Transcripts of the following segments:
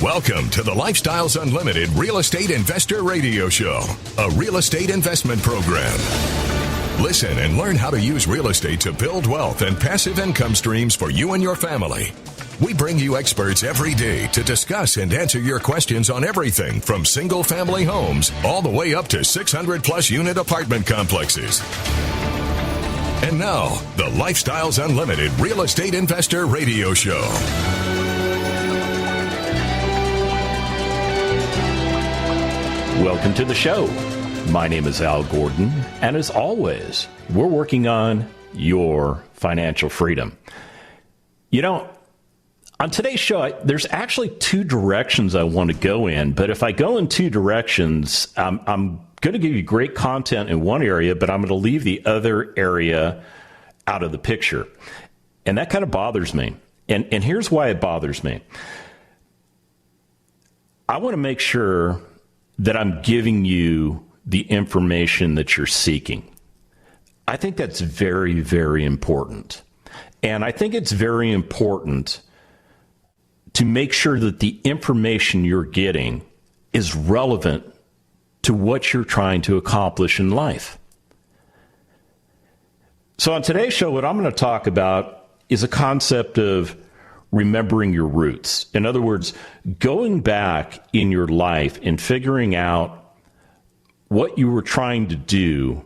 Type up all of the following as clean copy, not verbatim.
Welcome to the Lifestyles Unlimited Real Estate Investor Radio Show, a real estate investment program. Listen and learn how to use real estate to build wealth and passive income streams for you and your family. We bring you experts every day to discuss and answer your questions on everything from single-family homes all the way up to 600-plus unit apartment complexes. And now, the Lifestyles Unlimited Real Estate Investor Radio Show. Welcome to the show. My name is Al Gordon, and as always, we're working on your financial freedom. You know, on today's show, there's actually two directions I want to go in, but if I go in two directions, I'm going to give you great content in one area, but I'm going to leave the other area out of the picture. And that kind of bothers me. And here's why it bothers me. I want to make sure that I'm giving you the information that you're seeking. I think that's very, very important. And I think it's very important to make sure that the information you're getting is relevant to what you're trying to accomplish in life. So on today's show, what I'm going to talk about is a concept of remembering your roots. In other words, going back in your life and figuring out what you were trying to do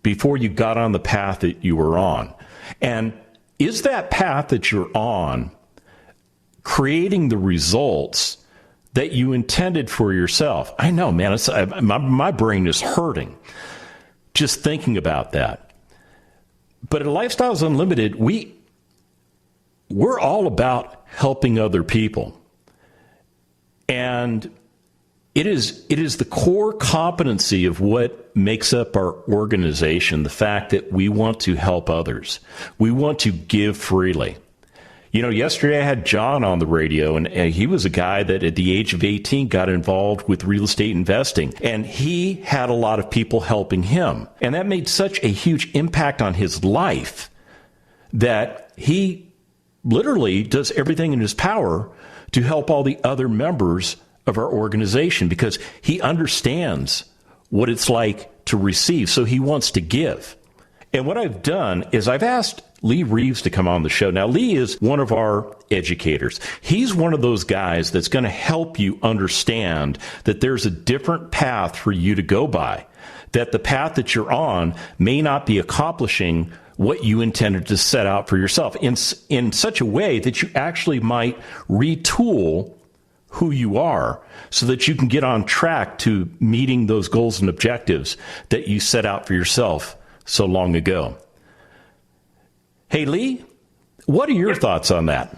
before you got on the path that you were on. And is that path that you're on creating the results that you intended for yourself? I know, man, my brain is hurting just thinking about that. But at Lifestyles Unlimited, we're all about helping other people. And it is the core competency of what makes up our organization, the fact that we want to help others. We want to give freely. You know, yesterday I had John on the radio, and he was a guy that at the age of 18 got involved with real estate investing, and he had a lot of people helping him. And that made such a huge impact on his life that he literally does everything in his power to help all the other members of our organization because he understands what it's like to receive, so he wants to give. And what I've done is I've asked Lee Reeves to come on the show. Now, Lee is one of our educators. He's one of those guys that's going to help you understand that there's a different path for you to go by, that the path that you're on may not be accomplishing what you intended to set out for yourself in such a way that you actually might retool who you are so that you can get on track to meeting those goals and objectives that you set out for yourself so long ago. Hey, Lee, what are your thoughts on that?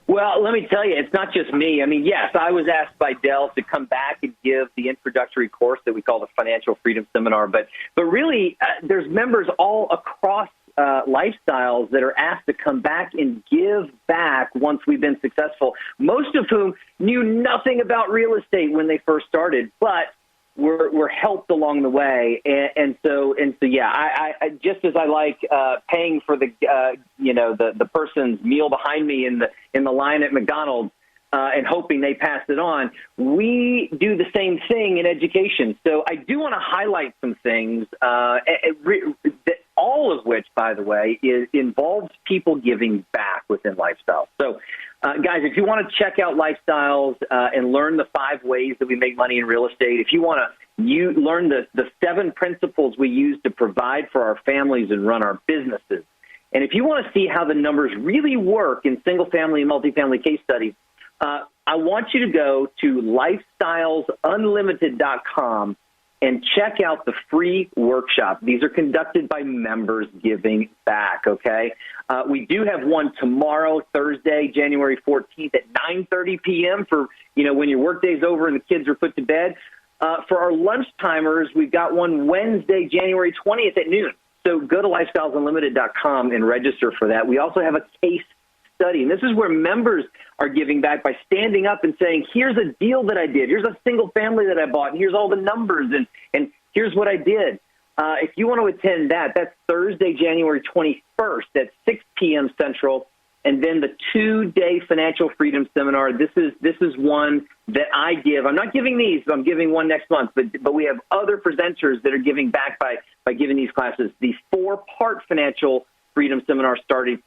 Well, let me tell you, it's not just me. I mean, yes, I was asked by Dell to come back and give the introductory course that we call the Financial Freedom Seminar. But really, there's members all across lifestyles that are asked to come back and give back once we've been successful, most of whom knew nothing about real estate when they first started, but were helped along the way. And so yeah, I just as I like paying for the person's meal behind me in the line at McDonald's and hoping they pass it on, we do the same thing in education. So I do want to highlight some things, all of which, by the way, involves people giving back within Lifestyles. So, guys, if you want to check out Lifestyles and learn the 5 ways that we make money in real estate, if you want to learn the 7 principles we use to provide for our families and run our businesses, and if you want to see how the numbers really work in single-family and multifamily case studies, I want you to go to lifestylesunlimited.com and check out the free workshop. These are conducted by members giving back, okay? We do have one tomorrow, Thursday, January 14th at 9:30 p.m. for, when your workday's over and the kids are put to bed. For our lunch-timers, we've got one Wednesday, January 20th at noon. So go to lifestylesunlimited.com and register for that. We also have a case study, and this is where members are giving back by standing up and saying, here's a deal that I did, here's a single family that I bought, and here's all the numbers, and here's what I did. If you want to attend that, that's Thursday, January 21st at 6 p.m. Central And then the 2-day financial freedom seminar. This is one that I give. I'm not giving these. I'm giving one next month. But we have other presenters that are giving back by giving these classes. The 4-part financial freedom seminar starts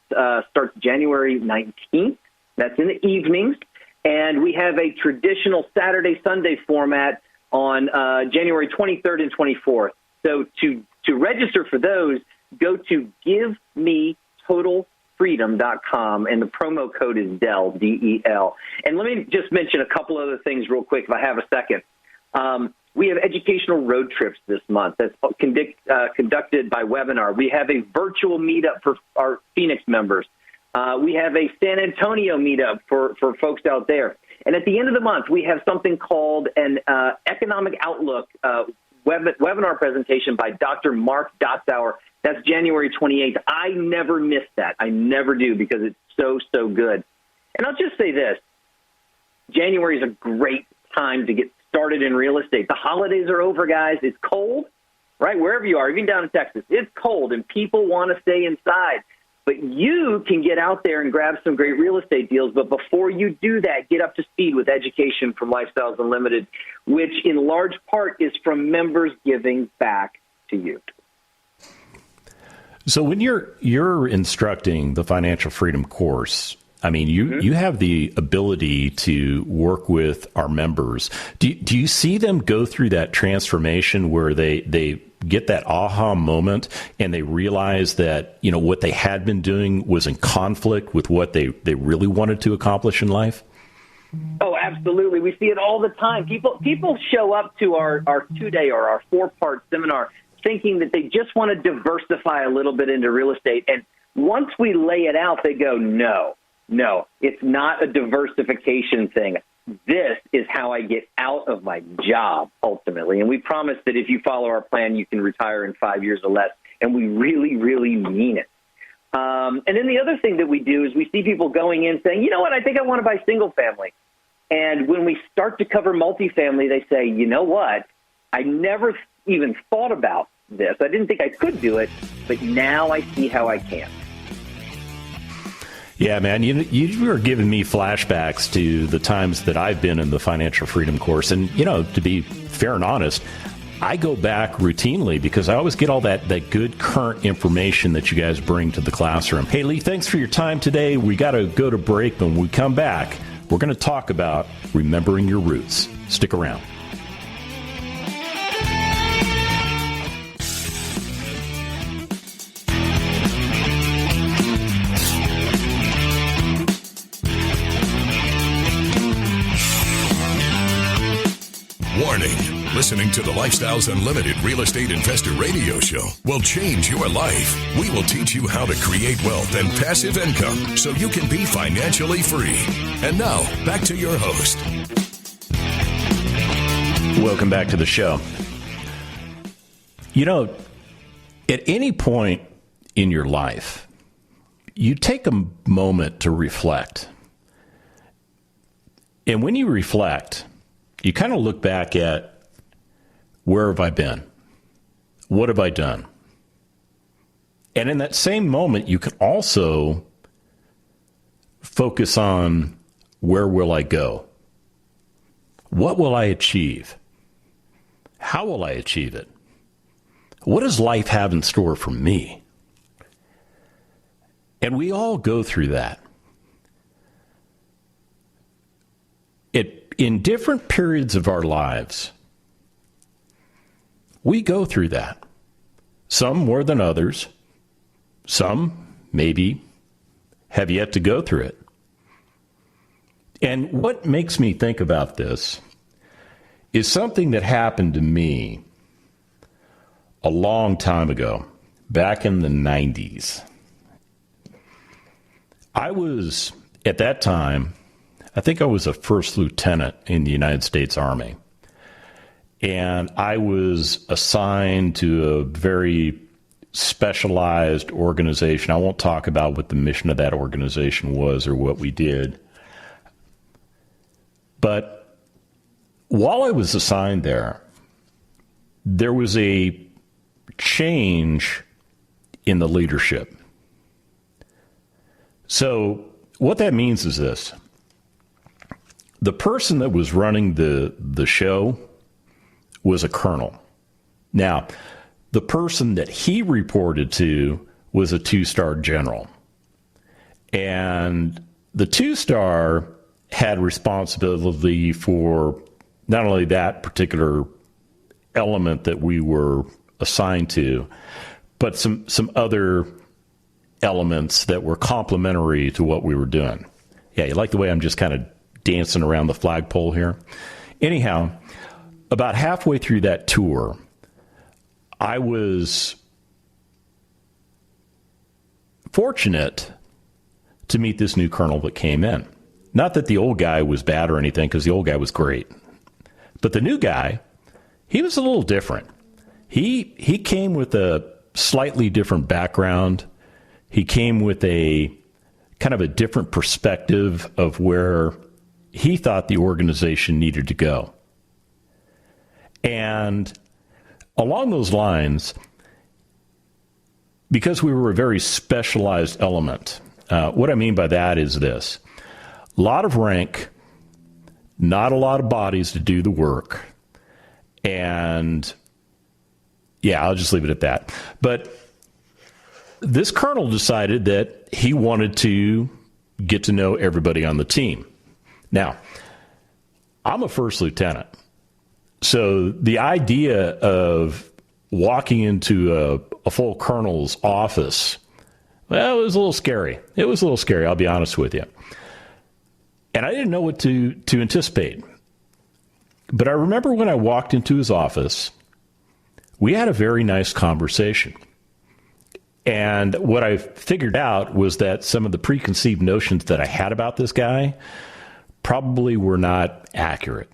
January 19th. That's in the evenings. And we have a traditional Saturday, Sunday format on January 23rd and 24th. So to register for those, go to givemetotalfreedom.com, and the promo code is DEL, D-E-L. And let me just mention a couple other things real quick if I have a second. We have educational road trips this month that's conducted by webinar. We have a virtual meetup for our Phoenix members. We have a San Antonio meetup for folks out there. And at the end of the month, we have something called an Economic Outlook webinar presentation by Dr. Mark Dotzauer. That's January 28th. I never miss that. I never do, because it's so good. And I'll just say this. January is a great time to get started in real estate. The holidays are over, guys. It's cold, right? Wherever you are, even down in Texas, it's cold, and people want to stay inside. But you can get out there and grab some great real estate deals. But before you do that, get up to speed with education from Lifestyles Unlimited, which in large part is from members giving back to you. So when you're instructing the financial freedom course, I mean, you have the ability to work with our members. Do you see them go through that transformation where they get that aha moment and they realize that, you know, what they had been doing was in conflict with what they really wanted to accomplish in life? Oh, absolutely. We see it all the time. People show up to our 2-day or our 4-part seminar thinking that they just want to diversify a little bit into real estate. And once we lay it out, they go, no, it's not a diversification thing. This is how I get out of my job, ultimately. And we promise that if you follow our plan, you can retire in 5 years or less. And we really, really mean it. And then the other thing that we do is we see people going in saying, you know what, I think I want to buy single family. And when we start to cover multifamily, they say, you know what, I never even thought about this. I didn't think I could do it, but now I see how I can. Yeah, man, you are giving me flashbacks to the times that I've been in the financial freedom course. And, you know, to be fair and honest, I go back routinely because I always get all that good current information that you guys bring to the classroom. Hey, Lee, thanks for your time today. We got to go to break. But when we come back, we're going to talk about remembering your roots. Stick around. Warning. Listening to the Lifestyles Unlimited Real Estate Investor Radio Show will change your life. We will teach you how to create wealth and passive income so you can be financially free. And now, back to your host. Welcome back to the show. You know, at any point in your life, you take a moment to reflect. And when you reflect, you kind of look back at, where have I been? What have I done? And in that same moment, you can also focus on, where will I go? What will I achieve? How will I achieve it? What does life have in store for me? And we all go through that. In different periods of our lives, we go through that. Some more than others. Some maybe have yet to go through it. And what makes me think about this is something that happened to me a long time ago, back in the 90s. I was, at that time, I think I was a first lieutenant in the United States Army. And I was assigned to a very specialized organization. I won't talk about what the mission of that organization was or what we did. But while I was assigned there was a change in the leadership. So what that means is this. The person that was running the show was a colonel. Now, the person that he reported to was a 2-star general. And the 2-star had responsibility for not only that particular element that we were assigned to, but some other elements that were complementary to what we were doing. Yeah, you like the way I'm just kind of dancing around the flagpole here? Anyhow, about halfway through that tour, I was fortunate to meet this new colonel that came in. Not that the old guy was bad or anything, because the old guy was great. But the new guy, he was a little different. He came with a slightly different background. He came with a kind of a different perspective of where he thought the organization needed to go. And along those lines, because we were a very specialized element, what I mean by that is this. A lot of rank, not a lot of bodies to do the work. And yeah, I'll just leave it at that. But this colonel decided that he wanted to get to know everybody on the team. Now, I'm a first lieutenant. So the idea of walking into a full colonel's office, well, it was a little scary. It was a little scary, I'll be honest with you. And I didn't know what to anticipate. But I remember when I walked into his office, we had a very nice conversation. And what I figured out was that some of the preconceived notions that I had about this guy probably were not accurate.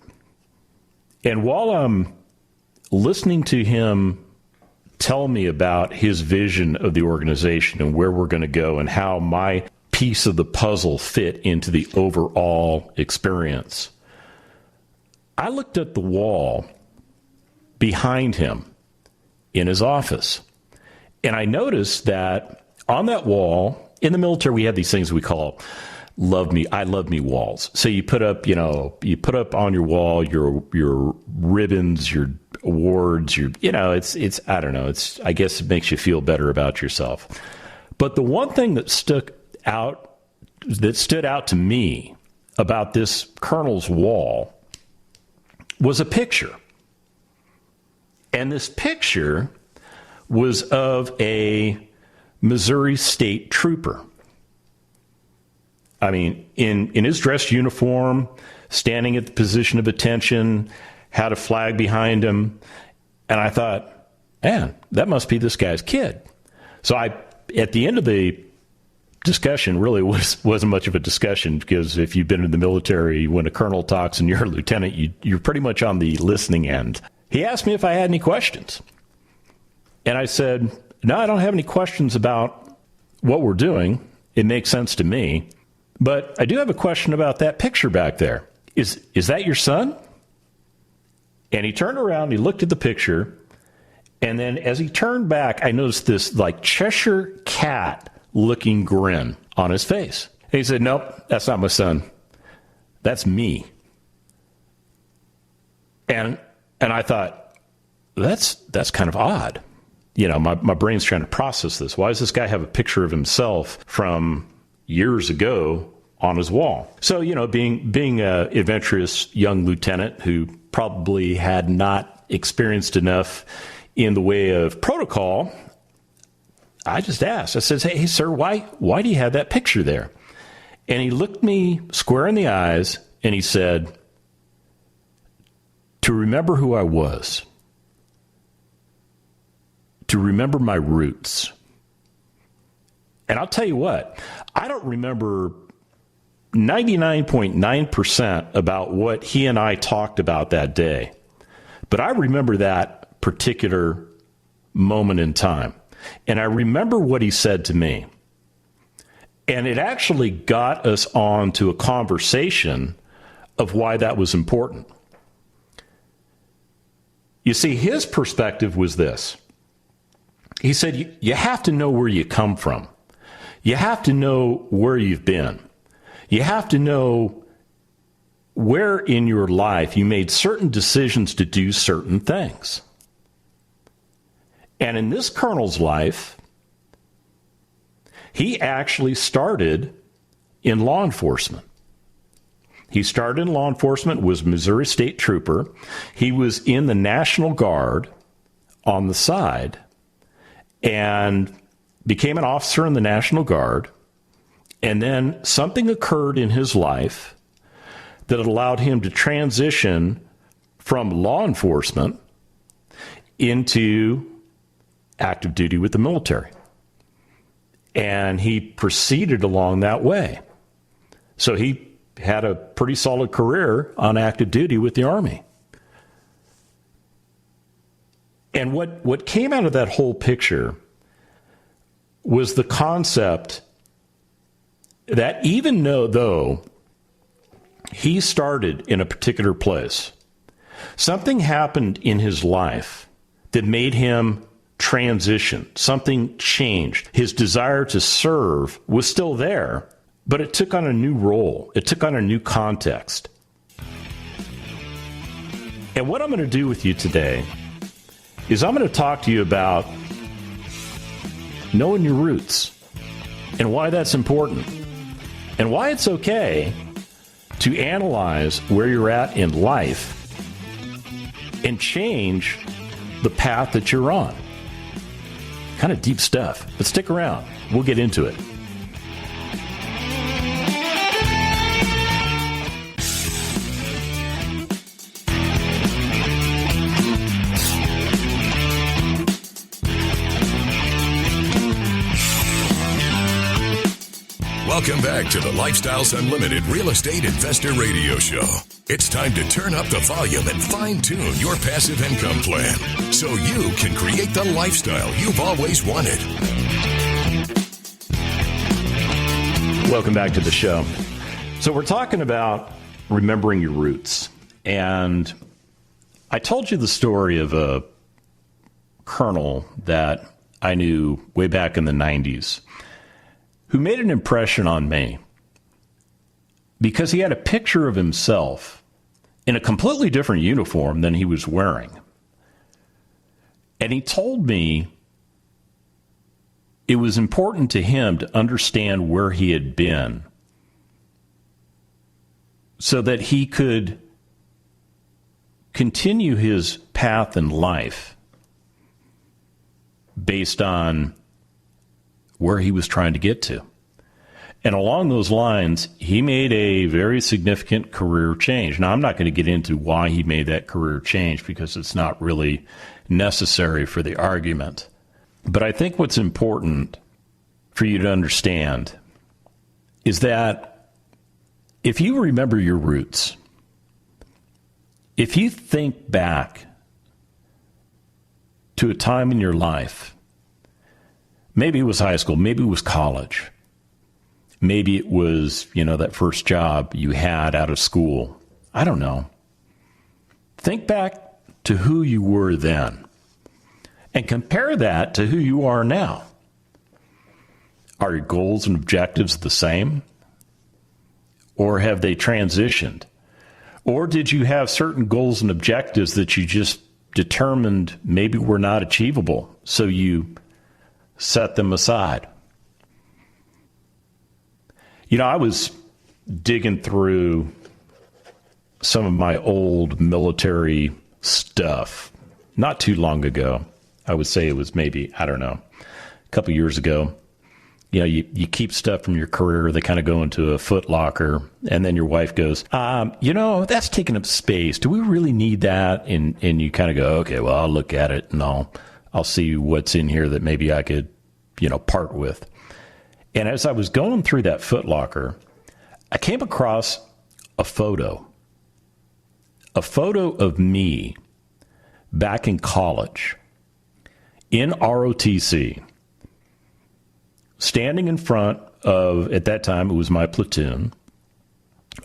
And while I'm listening to him tell me about his vision of the organization and where we're going to go and how my piece of the puzzle fit into the overall experience, I looked at the wall behind him in his office. And I noticed that on that wall, in the military, we have these things we call I love me walls. So you put up, you put up on your wall your ribbons, your awards, it's I don't know, I guess it makes you feel better about yourself. But the one thing that stood out to me about this colonel's wall was a picture. And this picture was of a Missouri State trooper. I mean, in his dress uniform, standing at the position of attention, had a flag behind him. And I thought, man, that must be this guy's kid. So at the end of the discussion, really wasn't much of a discussion, because if you've been in the military, when a colonel talks and you're a lieutenant, you're pretty much on the listening end. He asked me if I had any questions. And I said, no, I don't have any questions about what we're doing. It makes sense to me. But I do have a question about that picture back there. Is that your son? And he turned around, he looked at the picture, and then as he turned back, I noticed this like Cheshire cat looking grin on his face. And he said, nope, that's not my son. That's me. And I thought, that's kind of odd. My brain's trying to process this. Why does this guy have a picture of himself from years ago on his wall? So, being a adventurous young lieutenant who probably had not experienced enough in the way of protocol, I just asked. I said, hey, sir, why do you have that picture there? And he looked me square in the eyes and he said, to remember who I was, to remember my roots. And I'll tell you what, I don't remember 99.9% about what he and I talked about that day. But I remember that particular moment in time. And I remember what he said to me. And it actually got us on to a conversation of why that was important. You see, his perspective was this. He said, you have to know where you come from. You have to know where you've been. You have to know where in your life you made certain decisions to do certain things. And in this colonel's life, he actually started in law enforcement. He started in law enforcement, was a Missouri State Trooper. He was in the National Guard on the side and became an officer in the National Guard. And then something occurred in his life that allowed him to transition from law enforcement into active duty with the military. And he proceeded along that way. So he had a pretty solid career on active duty with the Army. And what came out of that whole picture was the concept that even though he started in a particular place, something happened in his life that made him transition. Something changed. His desire to serve was still there, but it took on a new role. It took on a new context. And what I'm going to do with you today is I'm going to talk to you about knowing your roots and why that's important and why it's okay to analyze where you're at in life and change the path that you're on. Kind of deep stuff, but stick around. We'll get into it. Welcome back to the Lifestyles Unlimited Real Estate Investor Radio Show. It's time to turn up the volume and fine-tune your passive income plan so you can create the lifestyle you've always wanted. Welcome back to the show. So we're talking about remembering your roots. And I told you the story of a colonel that I knew way back in the 90s who made an impression on me because he had a picture of himself in a completely different uniform than he was wearing. And he told me it was important to him to understand where he had been so that he could continue his path in life based on where he was trying to get to. And along those lines, he made a very significant career change. Now, I'm not going to get into why he made that career change because it's not really necessary for the argument. But I think what's important for you to understand is that if you remember your roots, if you think back to a time in your life, maybe it was high school, maybe it was college, maybe it was, that first job you had out of school. I don't know. Think back to who you were then and compare that to who you are now. Are your goals and objectives the same? Or have they transitioned? Or did you have certain goals and objectives that you just determined maybe were not achievable, so you set them aside? I was digging through some of my old military stuff not too long ago. I would say it was maybe, a couple years ago. You keep stuff from your career, they kind of go into a foot locker, and then your wife goes, that's taking up space. Do we really need that? And you kind of go, okay, well, I'll look at it and I'll see what's in here that maybe I could, part with. And as I was going through that foot locker, I came across a photo of me back in college in ROTC, standing in front of, at that time, it was my platoon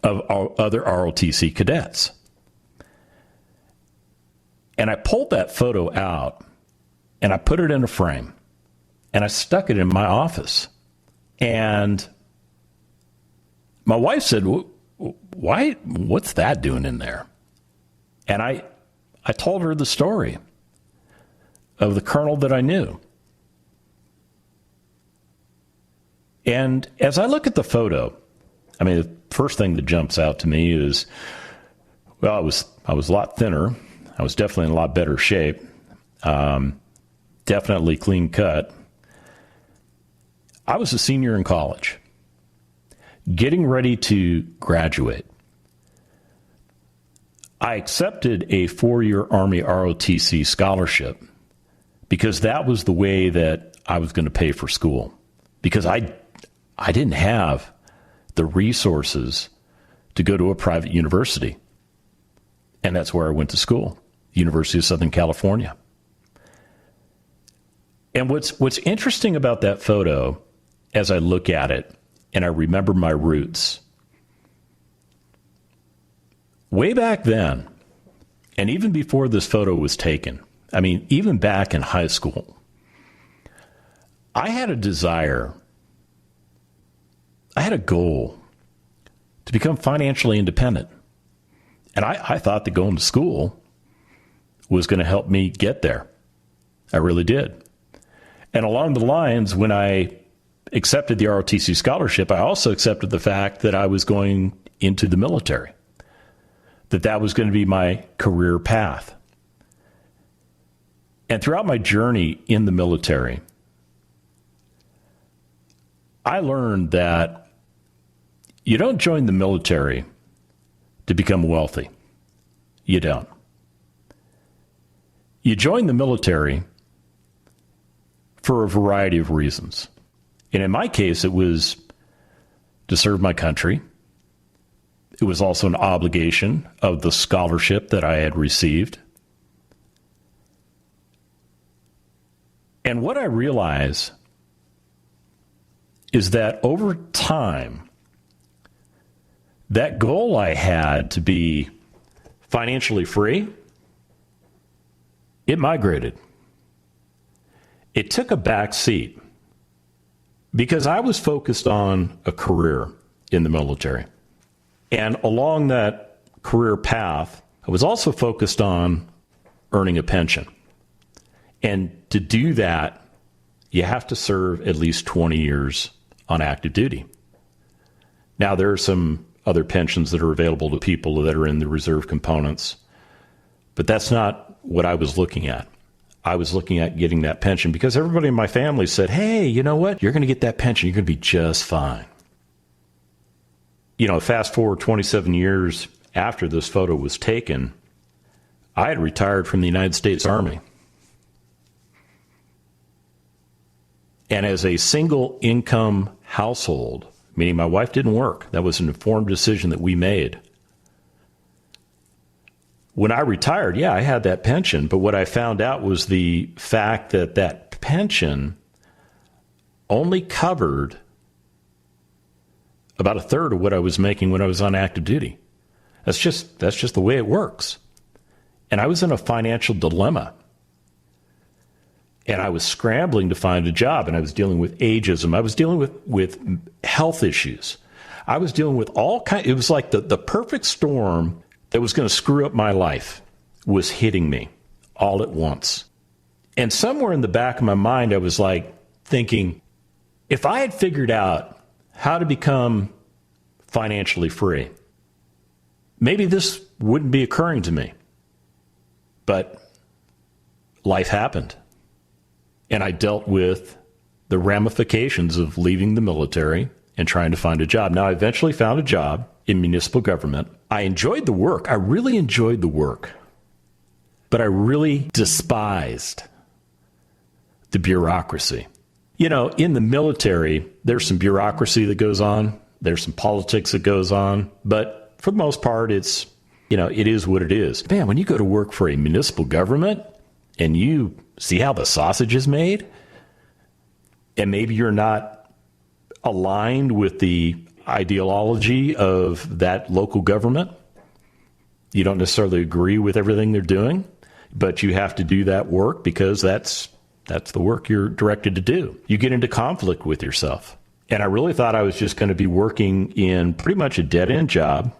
of other ROTC cadets. And I pulled that photo out and I put it in a frame and I stuck it in my office. And my wife said, "Why? What's that doing in there?" And I told her the story of the colonel that I knew. And as I look at the photo, I mean, the first thing that jumps out to me is, well, I was a lot thinner. I was definitely in a lot better shape. Definitely clean cut. I was a senior in college, getting ready to graduate. I accepted a 4-year Army ROTC scholarship because that was the way that I was going to pay for school, because I didn't have the resources to go to a private university. And that's where I went to school, University of Southern California. And what's interesting about that photo, as I look at it and I remember my roots, way back then, and even before this photo was taken, I mean, even back in high school, I had a desire, I had a goal to become financially independent. And I thought that going to school was going to help me get there. I really did. And along the lines, when I accepted the ROTC scholarship, I also accepted the fact that I was going into the military, that was going to be my career path. And throughout my journey in the military, I learned that you don't join the military to become wealthy. You don't. You join the military for a variety of reasons. And in my case, it was to serve my country. It was also an obligation of the scholarship that I had received. And what I realize is that over time, that goal I had to be financially free, it migrated. It took a back seat because I was focused on a career in the military. And along that career path, I was also focused on earning a pension. And to do that, you have to serve at least 20 years on active duty. Now, there are some other pensions that are available to people that are in the reserve components, but that's not what I was looking at. I was looking at getting that pension because everybody in my family said, hey, you know what? You're going to get that pension. You're going to be just fine. You know, fast forward 27 years after this photo was taken, I had retired from the United States Army. And as a single income household, meaning my wife didn't work, that was an informed decision that we made. When I retired, yeah, I had that pension, but what I found out was the fact that that pension only covered about a third of what I was making when I was on active duty. That's just the way it works. And I was in a financial dilemma. And I was scrambling to find a job, and I was dealing with ageism. I was dealing with health issues. I was dealing with all kinds. It was like the perfect storm that was going to screw up my life was hitting me all at once. And somewhere in the back of my mind, I was like thinking, if I had figured out how to become financially free, maybe this wouldn't be occurring to me. But life happened. And I dealt with the ramifications of leaving the military and trying to find a job. Now, I eventually found a job in municipal government. I enjoyed the work. I really enjoyed the work. But I really despised the bureaucracy. You know, in the military, there's some bureaucracy that goes on. There's some politics that goes on. But for the most part, it's, you know, it is what it is. Man, when you go to work for a municipal government and you see how the sausage is made, and maybe you're not aligned with the ideology of that local government, you don't necessarily agree with everything they're doing, but you have to do that work because that's the work you're directed to do. You get into conflict with yourself. And I really thought I was just going to be working in pretty much a dead-end job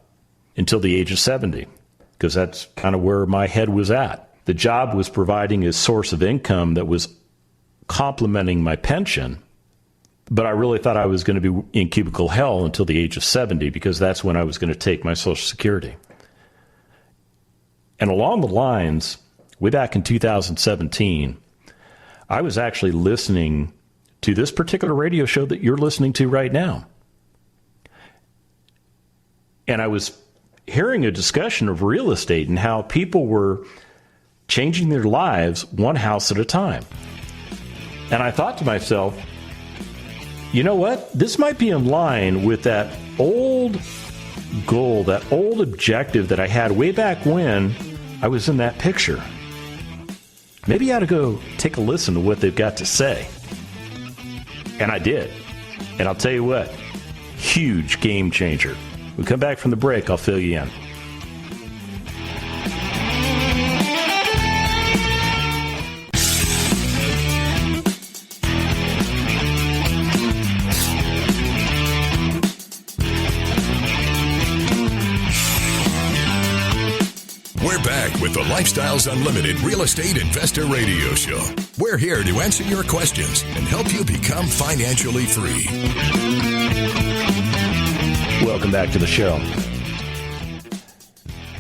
until the age of 70, because that's kind of where my head was at. The job was providing a source of income that was complementing my pension, but I really thought I was going to be in cubicle hell until the age of 70, because that's when I was going to take my Social Security. And along the lines, way back in 2017, I was actually listening to this particular radio show that you're listening to right now. And I was hearing a discussion of real estate and how people were changing their lives one house at a time. And I thought to myself, you know what? This might be in line with that old goal, that old objective that I had way back when I was in that picture. Maybe I ought to go take a listen to what they've got to say. And I did. And I'll tell you what, huge game changer. When we come back from the break, I'll fill you in. We're back with the Lifestyles Unlimited Real Estate Investor Radio Show. We're here to answer your questions and help you become financially free. Welcome back to the show.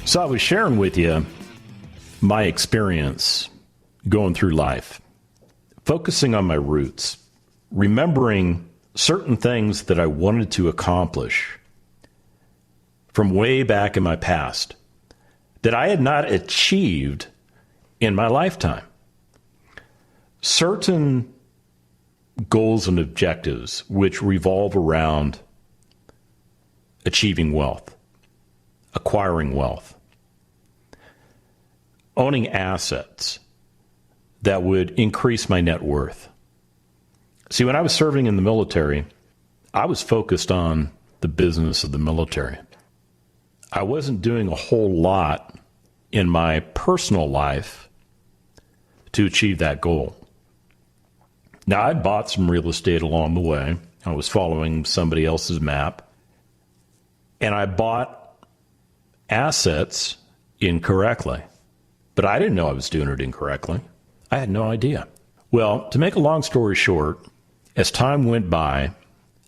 So I was sharing with you my experience going through life, focusing on my roots, remembering certain things that I wanted to accomplish from way back in my past that I had not achieved in my lifetime. Certain goals and objectives which revolve around achieving wealth, acquiring wealth, owning assets that would increase my net worth. See, when I was serving in the military, I was focused on the business of the military. I wasn't doing a whole lot in my personal life to achieve that goal. Now, I'd bought some real estate along the way. I was following somebody else's map. And I bought assets incorrectly. But I didn't know I was doing it incorrectly. I had no idea. Well, to make a long story short, as time went by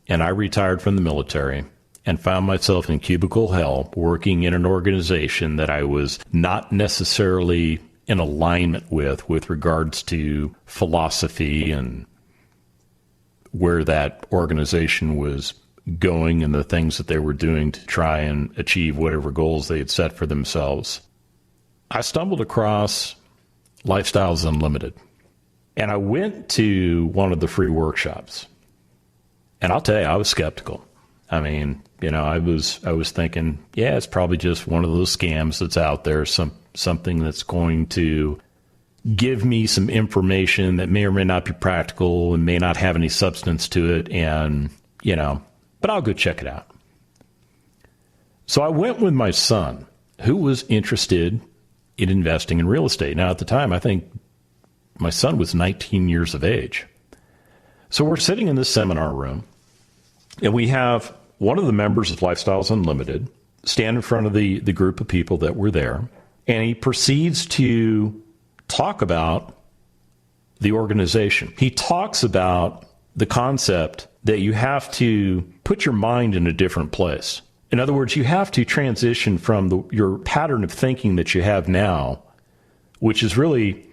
and I retired from the military and found myself in cubicle hell working in an organization that I was not necessarily in alignment with regards to philosophy and where that organization was going and the things that they were doing to try and achieve whatever goals they had set for themselves, I stumbled across Lifestyles Unlimited. And I went to one of the free workshops. And I'll tell you, I was skeptical. I mean, I was thinking, yeah, it's probably just one of those scams that's out there, something that's going to give me some information that may or may not be practical and may not have any substance to it, and, but I'll go check it out. So I went with my son, who was interested in investing in real estate. Now, at the time, I think my son was 19 years of age. So we're sitting in this seminar room, and we have one of the members of Lifestyles Unlimited stand in front of the group of people that were there, and he proceeds to talk about the organization. He talks about the concept that you have to put your mind in a different place. In other words, you have to transition from your pattern of thinking that you have now, which is really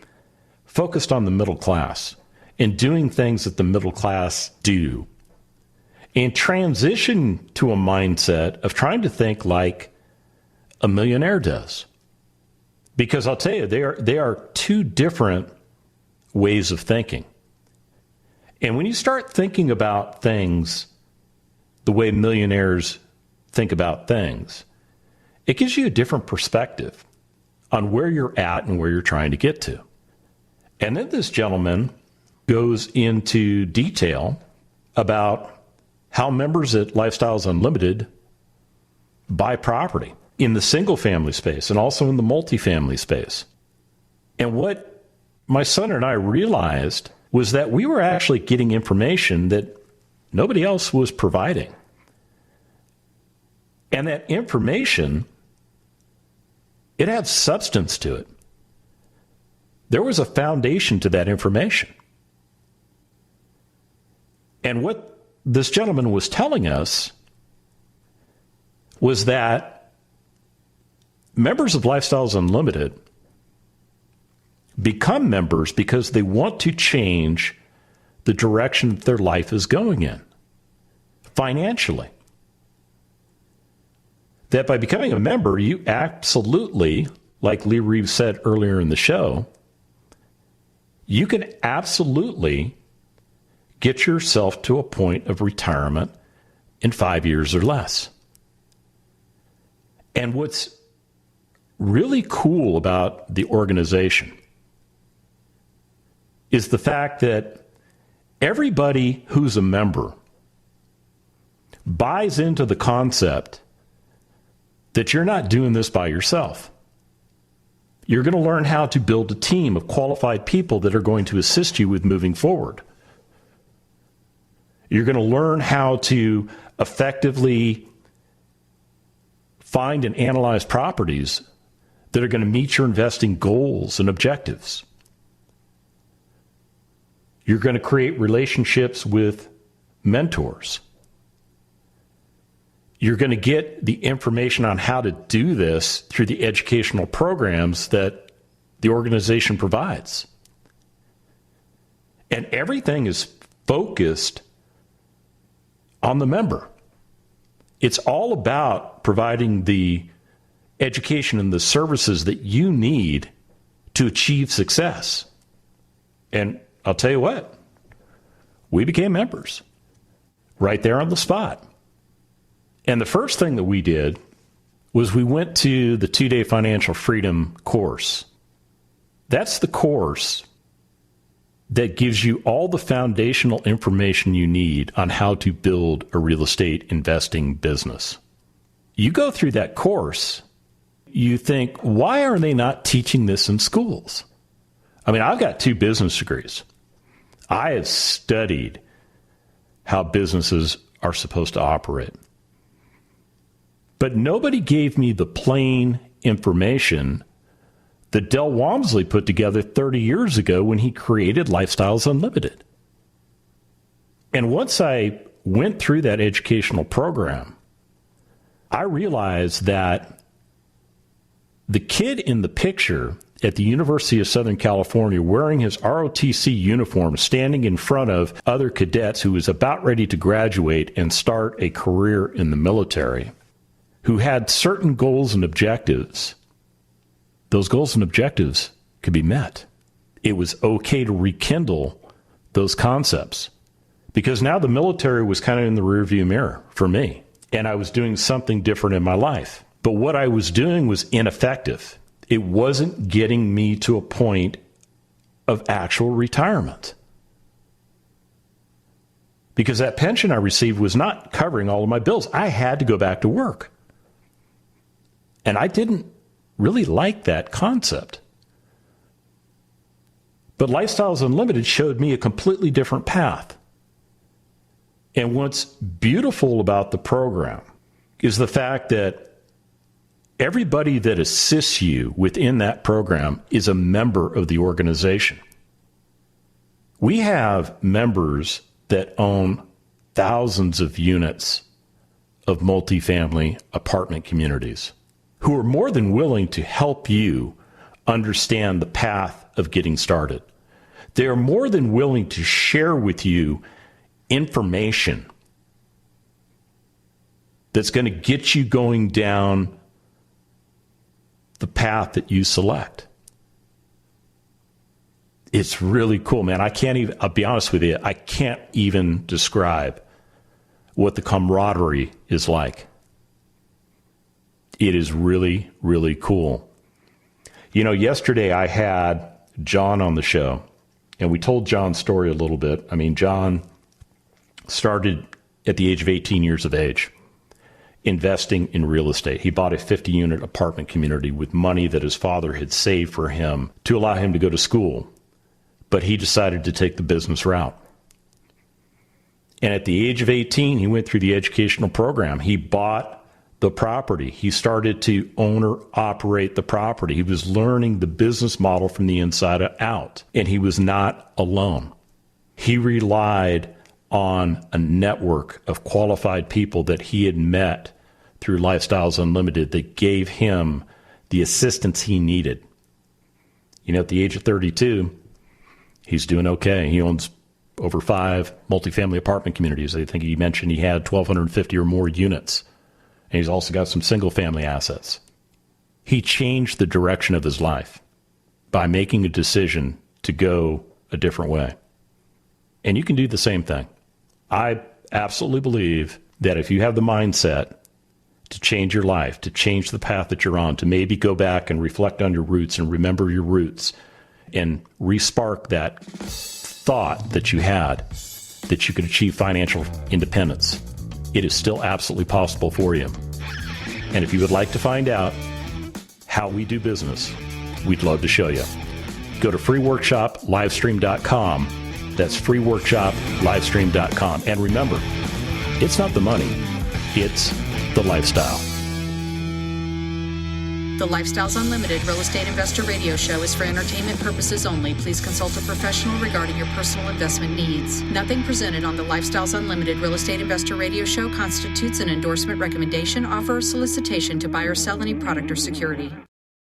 focused on the middle class and doing things that the middle class do, and transition to a mindset of trying to think like a millionaire does. Because I'll tell you, they are two different ways of thinking. And when you start thinking about things the way millionaires think about things, it gives you a different perspective on where you're at and where you're trying to get to. And then this gentleman goes into detail about how members at Lifestyles Unlimited buy property in the single-family space and also in the multifamily space. And what my son and I realized was that we were actually getting information that Nobody else was providing. And that information, it had substance to it. There was a foundation to that information. And what this gentleman was telling us was that members of Lifestyles Unlimited become members because they want to change the direction that their life is going in financially. That by becoming a member, you absolutely, like Lee Reeves said earlier in the show, you can absolutely get yourself to a point of retirement in 5 years or less. And what's really cool about the organization is the fact that everybody who's a member buys into the concept that you're not doing this by yourself. You're going to learn how to build a team of qualified people that are going to assist you with moving forward. You're going to learn how to effectively find and analyze properties that are going to meet your investing goals and objectives. You're going to create relationships with mentors. You're going to get the information on how to do this through the educational programs that the organization provides. And everything is focused on the member. It's all about providing the education and the services that you need to achieve success. And I'll tell you what, we became members right there on the spot. And the first thing that we did was we went to the 2-day financial freedom course. That's the course that gives you all the foundational information you need on how to build a real estate investing business. You go through that course, you think, why are they not teaching this in schools? I mean, I've got 2 business degrees. I have studied how businesses are supposed to operate. But nobody gave me the plain information that Del Walmsley put together 30 years ago when he created Lifestyles Unlimited. And once I went through that educational program, I realized that the kid in the picture at the University of Southern California wearing his ROTC uniform, standing in front of other cadets who was about ready to graduate and start a career in the military, who had certain goals and objectives, those goals and objectives could be met. It was okay to rekindle those concepts because now the military was kind of in the rearview mirror for me, and I was doing something different in my life. But what I was doing was ineffective. It wasn't getting me to a point of actual retirement because that pension I received was not covering all of my bills. I had to go back to work. And I didn't really like that concept. But Lifestyles Unlimited showed me a completely different path. And what's beautiful about the program is the fact that everybody that assists you within that program is a member of the organization. We have members that own thousands of units of multifamily apartment communities who are more than willing to help you understand the path of getting started. They are more than willing to share with you information that's going to get you going down the path that you select. It's really cool, man. I'll be honest with you, I can't even describe what the camaraderie is like. It is really, really cool. You know, yesterday I had John on the show, and we told John's story a little bit. I mean, John started at the age of 18 years of age investing in real estate. He bought a 50-unit apartment community with money that his father had saved for him to allow him to go to school, but he decided to take the business route. And at the age of 18, he went through the educational program. He bought the property. He started to own or operate the property. He was learning the business model from the inside out, and he was not alone. He relied on a network of qualified people that he had met through Lifestyles Unlimited that gave him the assistance he needed. You know, at the age of 32, he's doing okay. He owns over 5 multifamily apartment communities. I think he mentioned he had 1,250 or more units. And he's also got some single-family assets. He changed the direction of his life by making a decision to go a different way. And you can do the same thing. I absolutely believe that if you have the mindset to change your life, to change the path that you're on, to maybe go back and reflect on your roots and remember your roots and re-spark that thought that you had that you could achieve financial independence, it is still absolutely possible for you. And if you would like to find out how we do business, we'd love to show you. Go to freeworkshoplivestream.com. That's freeworkshoplivestream.com. And remember, it's not the money, it's the lifestyle. The Lifestyles Unlimited Real Estate Investor Radio Show is for entertainment purposes only. Please consult a professional regarding your personal investment needs. Nothing presented on the Lifestyles Unlimited Real Estate Investor Radio Show constitutes an endorsement, recommendation, offer, or solicitation to buy or sell any product or security.